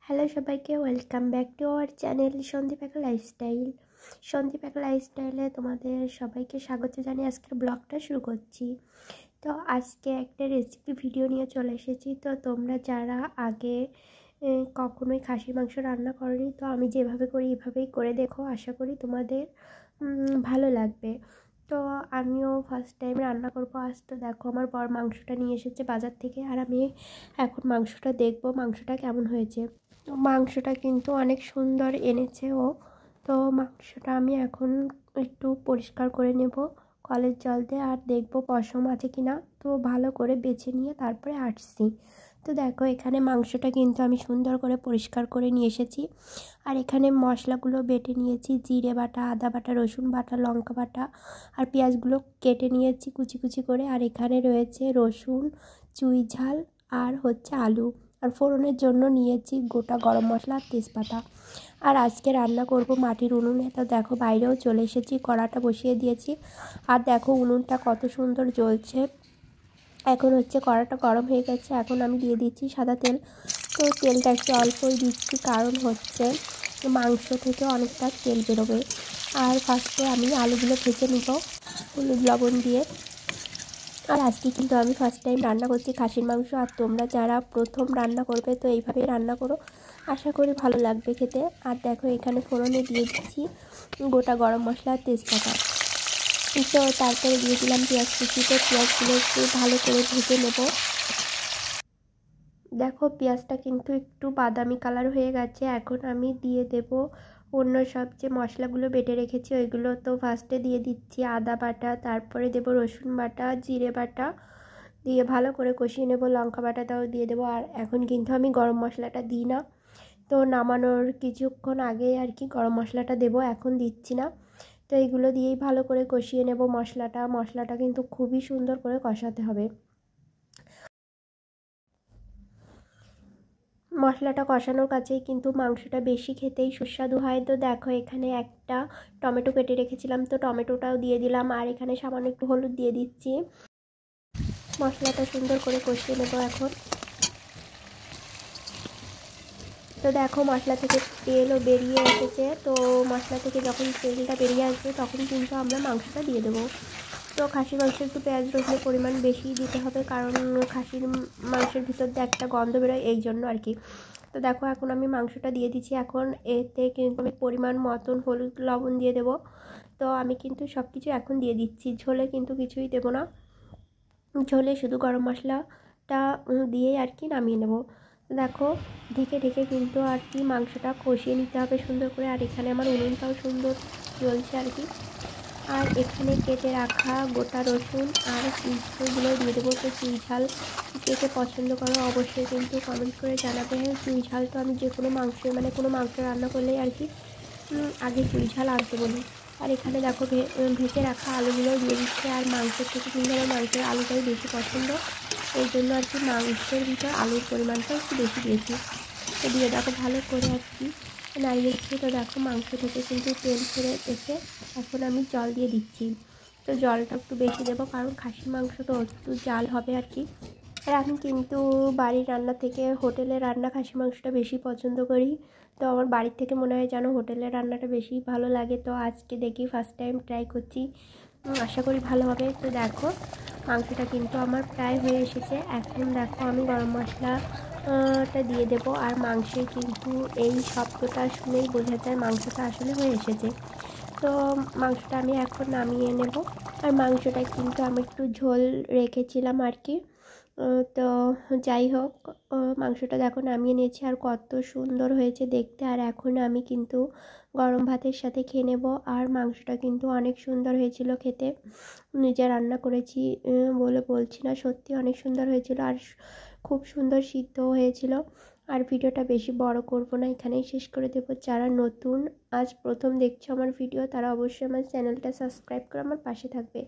Hello সবাইকে, welcome back to our channel Sandip Eka lifestyle. Sandeep একা লাইফস্টাইলে তোমাদের সবাইকে স্বাগত জানিয়ে আজকের ব্লগটা শুরু করছি। তো আজকে একটা রেসিপি ভিডিও নিয়ে চলে এসেছি। তো তোমরা যারা আগে কখনোই খাসির মাংস রান্না করনি, তো আমি যেভাবে করি এভাবেই করে দেখো, আশা করি তোমাদের ভালো লাগবে। তো আমিও ফার্স্ট টাইম রান্না করবো আজ। তো দেখো আমার বর মাংসটা নিয়ে এসেছে বাজার থেকে, আর আমি এখন মাংসটা দেখবো মাংসটা কেমন হয়েছে। তো মাংসটা কিন্তু অনেক সুন্দর এনেছে ও। তো মাংসটা আমি এখন একটু পরিষ্কার করে নেব কলের জল দিয়ে, আর দেখবো পশম আছে কি না। তো ভালো করে বেছে নিয়ে তারপরে আসছি। তো দেখো এখানে মাংসটা কিন্তু আমি সুন্দর করে পরিষ্কার করে নিয়ে এসেছি। আর এখানে মশলাগুলো বেটে নিয়েছি, জিরে বাটা, আদা বাটা, রসুন বাটা, লঙ্কা বাটা, আর পেঁয়াজগুলো কেটে নিয়েছি কুচি কুচি করে। আর এখানে রয়েছে রসুন, চুই ঝাল, আর হচ্ছে আলু। আর ফোড়নের জন্য নিয়েছি গোটা গরম মশলা আর তেজপাতা। আর আজকে রান্না করব মাটির উনুনে। তো দেখো বাইরেও চলে এসেছি, কড়াটা বসিয়ে দিয়েছি। আর দেখো উনুনটা কত সুন্দর জ্বলছে। এখন হচ্ছে কড়াটা গরম হয়ে গেছে, এখন আমি দিয়ে দিচ্ছি সাদা তেল। তো তেলটা একটু অল্পই দিচ্ছি, কারণ হচ্ছে মাংস থেকে অনেকটা তেল বেরোবে। আর ফার্স্টে আমি আলুগুলো ভেজে নিব হলুদ লবণ দিয়ে। আর আজকে কিন্তু আমি ফার্স্ট টাইম রান্না করছি খাসির মাংস। আর তোমরা যারা প্রথম রান্না করবে তো এইভাবেই রান্না করো, আশা করি ভালো লাগবে খেতে। আর দেখো এখানে ফোড়নে দিয়ে দিচ্ছি গোটা গরম মশলা আর তেজপাতা। তো তারপরে দিয়ে দিলাম পেঁয়াজ কুচি। তো পেঁয়াজগুলো একটু ভালো করে ভেজে নেব। দেখো পেঁয়াজটা কিন্তু একটু বাদামি কালার হয়ে গেছে। এখন আমি দিয়ে দেব অন্য সব যে মশলাগুলো বেটে রেখেছি ওইগুলো। তো ফার্স্টে দিয়ে দিচ্ছি আদা বাটা, তারপরে দেব রসুন বাটা, জিরে বাটা, দিয়ে ভালো করে কষিয়ে নেব। লঙ্কা বাটাটাও দিয়ে দেবো। আর এখন কিন্তু আমি গরম মশলাটা দিই না, তো নামানোর কিছুক্ষণ আগে আর কি গরম মশলাটা দেবো, এখন দিচ্ছি না। তো এইগুলো দিয়েই ভালো করে কষিয়ে নেব মশলাটা কিন্তু খুবই সুন্দর করে কষাতে হবে। মশলাটা কষানোর কাছেই কিন্তু মাংসটা বেশি খেতেই সুস্বাদু হয়। তো দেখো এখানে একটা টমেটো কেটে রেখেছিলাম, তো টমেটোটাও দিয়ে দিলাম। আর এখানে সামান্য একটু হলুদ দিয়ে দিচ্ছি। মশলাটা সুন্দর করে কষিয়ে নেব এখন। তো দেখো মশলা থেকে তেলও বেরিয়ে এসেছে। তো মশলা থেকে যখন তেলটা বেরিয়ে আসবে তখন কিন্তু আমরা মাংসটা দিয়ে দেবো। তো খাসির মাংস একটু পেঁয়াজ রসুনের পরিমাণ বেশি দিতে হবে, কারণ খাসির মাংসের ভিতর দিয়ে একটা গন্ধ বেরোয়, এই জন্য আর কি। তো দেখো এখন আমি মাংসটা দিয়ে দিচ্ছি। এখন এতে কিন্তু আমি পরিমাণ মতন হলুদ লবণ দিয়ে দেবো। তো আমি কিন্তু সব কিছু এখন দিয়ে দিচ্ছি, ঝোলে কিন্তু কিছুই দেবো না। ঝোলে শুধু গরম মশলাটা দিয়েই আর কি নামিয়ে নেব। দেখো ঢেকে ঢেকে কিন্তু আর কি মাংসটা কষিয়ে নিতে হবে সুন্দর করে। আর এখানে আমার উনুনটাও সুন্দর জ্বলছে আর কি। আর এখানে কেটে রাখা গোটা রসুন আর চুই ঝালগুলো দিয়ে দেবো। তো চুই ঝাল কে কে পছন্দ করো অবশ্যই কিন্তু কমেন্ট করে জানাবে। হ্যাঁ, চুই ঝাল তো আমি যে কোনো মাংস কোনো মাংস রান্না করলেই আর কি আগে চুই ঝাল আনতে বলি। আর এখানে দেখো ভেজে রাখা আলুগুলোও দিয়ে দিচ্ছে। আর মাংসের থেকে কিন্তু আমার মাংসের আলুটাই বেশি পছন্দ, এই জন্য আর কি মাংসের ভিতর আলুর পরিমাণটা একটু বেশি দিয়েছি। তো দিয়ে দেখো ভালো করে আর কি নাড়িয়ে দিচ্ছি। তো দেখো মাংস থেকে কিন্তু তেল ছেড়ে এসে এখন আমি জল দিয়ে দিচ্ছি। তো জলটা একটু বেশি দেবো, কারণ খাসির মাংস তো একটু জাল হবে আর কি। আর আমি কিন্তু বাড়ির রান্না থেকে হোটেলের রান্না খাসির মাংসটা বেশি পছন্দ করি। তো আমার বাড়ির থেকে মনে হয় যেন হোটেলের রান্নাটা বেশি ভালো লাগে। তো আজকে দেখি ফার্স্ট টাইম ট্রাই করছি, আশা করি ভালো হবে। তো দেখো মাংসটা কিন্তু আমার প্রায় হয়ে এসেছে। এখন দেখো আমি গরম মশলাটা দিয়ে দেবো। আর মাংসে কিন্তু এই শব্দটা শুনেই বোঝা যায় মাংসটা আসলে হয়ে এসেছে। তো মাংসটা আমি এখন নামিয়ে নেব। আর মাংসটা কিন্তু আমি একটু ঝোল রেখেছিলাম আর কি। তো যাই হোক, মাংসটা দেখো নামিয়ে নিয়েছি। আর কত সুন্দর হয়েছে দেখতে। আর এখন আমি কিন্তু গরম ভাতের সাথে খেয়ে নেব। আর মাংসটা কিন্তু অনেক সুন্দর হয়েছিল খেতে, নিজে রান্না করেছি বলে বলছি না, সত্যি অনেক সুন্দর হয়েছিল। আর খুব সুন্দর সিদ্ধ হয়েছিল। আর ভিডিওটা বেশি বড় করব না, এখানেই শেষ করে দেবো। যারা নতুন আজ প্রথম দেখছো আমার ভিডিও, তারা অবশ্যই আমার চ্যানেলটা সাবস্ক্রাইব করে আমার পাশে থাকবে।